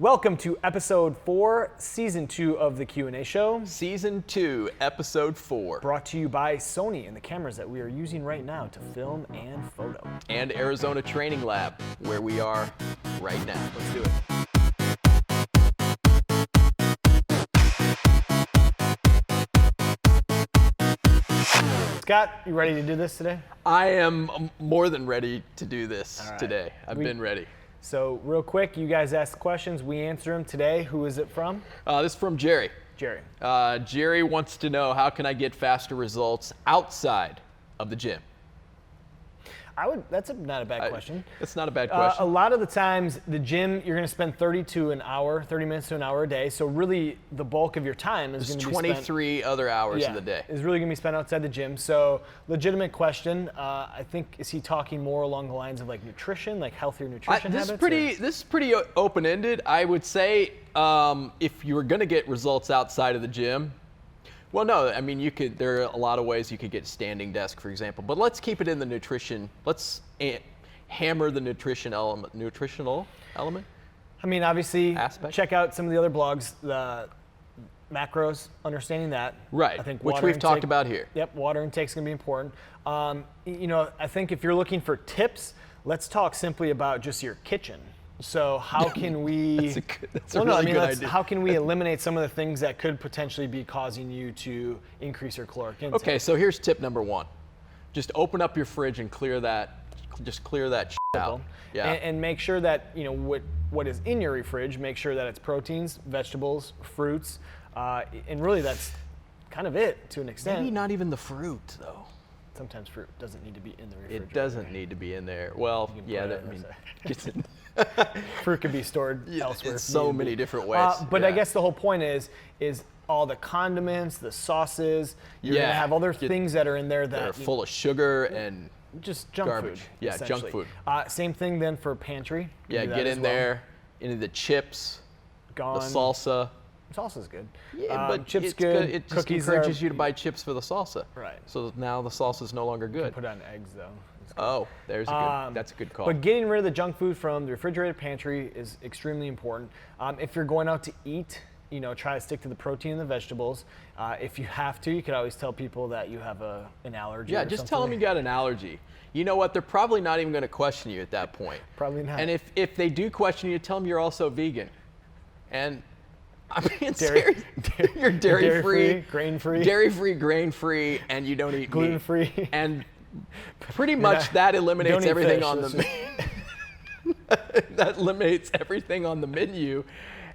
Welcome to episode 4, season 2 of the Q&A show. Season 2, episode 4. Brought to you by Sony and the cameras that we are using right now to film and photo. And Arizona Training Lab, where we are right now. Let's do it. Scott, you ready to do this today? I am more than ready to do this today. I've been ready. So real quick, you guys ask questions, we answer them today. Who is it from? This is from Jerry. Jerry. Jerry wants to know, how can I get faster results outside of the gym? That's not a bad question. It's not a bad question. A lot of the times, the gym, you're going to spend 30 minutes to an hour a day. So really, the bulk of your time is going to be spent. 23 other hours of the day. Is really going to be spent outside the gym. So legitimate question. I think, is he talking more along the lines of like nutrition, like healthier nutrition habits? This is pretty open-ended. I would say if you were going to get results outside of the gym, well, no, I mean, there are a lot of ways you could get standing desk, for example, but let's keep it in the nutrition. Let's hammer the nutritional element. I mean, obviously, aspect. Check out some of the other blogs, the macros, understanding that. Right, I think which we've talked about here. Yep, water intake's gonna be important. I think if you're looking for tips, let's talk simply about just your kitchen. So how can we? That's a really good idea. How can we eliminate some of the things that could potentially be causing you to increase your caloric intake? Okay, so here's tip number 1. Just open up your fridge and clear that. Just clear that shit out. Yeah. And make sure that what is in your fridge. Make sure that it's proteins, vegetables, fruits, and really that's kind of it to an extent. Maybe not even the fruit though. Sometimes fruit doesn't need to be in the refrigerator. It doesn't need to be in there. Well, yeah, fruit could be stored elsewhere. In so many different ways. But I guess the whole point is all the condiments, the sauces. You're gonna have other things that are in there that are full of sugar and just junk garbage. food. Yeah, junk food. Same thing then for pantry. Yeah, get in there, into the chips, the salsa. Salsa's good. Yeah, but chips it's good. It just Cookies encourages you to buy chips for the salsa. Right. So now the salsa's no longer good. You can put on eggs though. Oh, that's a good call. But getting rid of the junk food from the refrigerated pantry is extremely important. If you're going out to eat, try to stick to the protein and the vegetables. If you have to, you could always tell people that you have an allergy. Yeah, just tell them you got an allergy. You know what? They're probably not even going to question you at that point. Probably not. And if they do question you, tell them you're also vegan. And I mean, you're dairy-free, grain-free. Dairy-free, grain-free, and you don't eat gluten-free. Meat. And pretty much that eliminates everything on the that eliminates everything on the menu.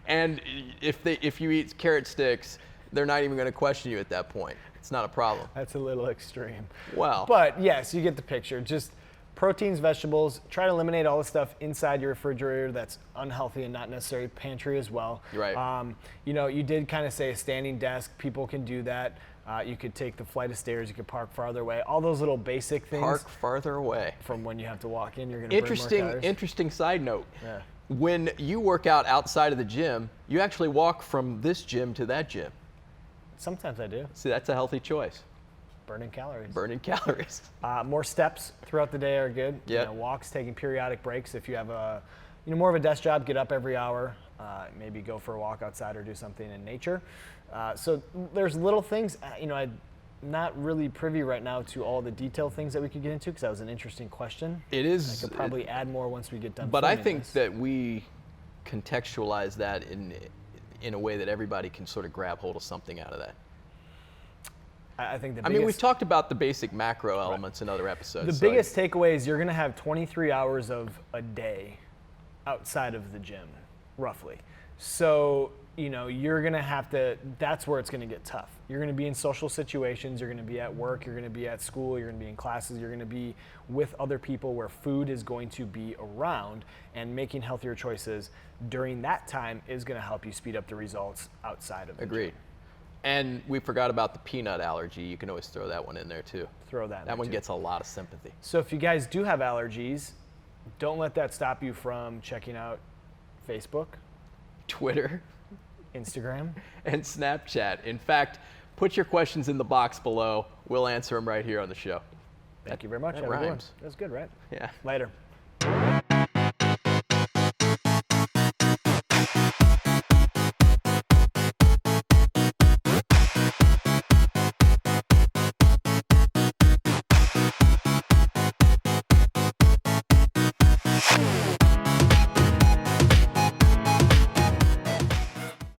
And if you eat carrot sticks, they're not even going to question you at that point. It's not a problem. That's a little extreme. Well, but yes, you get the picture. Just proteins, vegetables. Try to eliminate all the stuff inside your refrigerator that's unhealthy and not necessarily pantry as well. Right. You did kind of say a standing desk. People can do that. You could take the flight of stairs. You could park farther away. All those little basic things. Park farther away. From when you have to walk in, you're going to burn more calories. Interesting side note. Yeah. When you work out outside of the gym, you actually walk from this gym to that gym. Sometimes I do. See, that's a healthy choice. Burning calories. Burning calories. More steps throughout the day are good. Yeah. Walks, taking periodic breaks. If you have more of a desk job, get up every hour. Maybe go for a walk outside or do something in nature. So there's little things. I'm not really privy right now to all the detailed things that we could get into because that was an interesting question. It is. I could probably add more once we get done. But I think that we contextualize that in a way that everybody can sort of grab hold of something out of that. I think we've talked about the basic macro elements in other episodes. The biggest takeaway is you're going to have 23 hours of a day outside of the gym, roughly. So, you're going to have to, that's where it's going to get tough. You're going to be in social situations, you're going to be at work, you're going to be at school, you're going to be in classes, you're going to be with other people where food is going to be around, and making healthier choices during that time is going to help you speed up the results outside of the Agreed. gym. And we forgot about the peanut allergy. You can always throw that one in there too. Throw that in That one too. gets a lot of sympathy. So if you guys do have allergies, don't let that stop you from checking out Facebook, Twitter, Instagram, and Snapchat. In fact, put your questions in the box below. We'll answer them right here on the show. Thank you very much. That Have a good one. rhymes. That's good, right? Yeah. Later.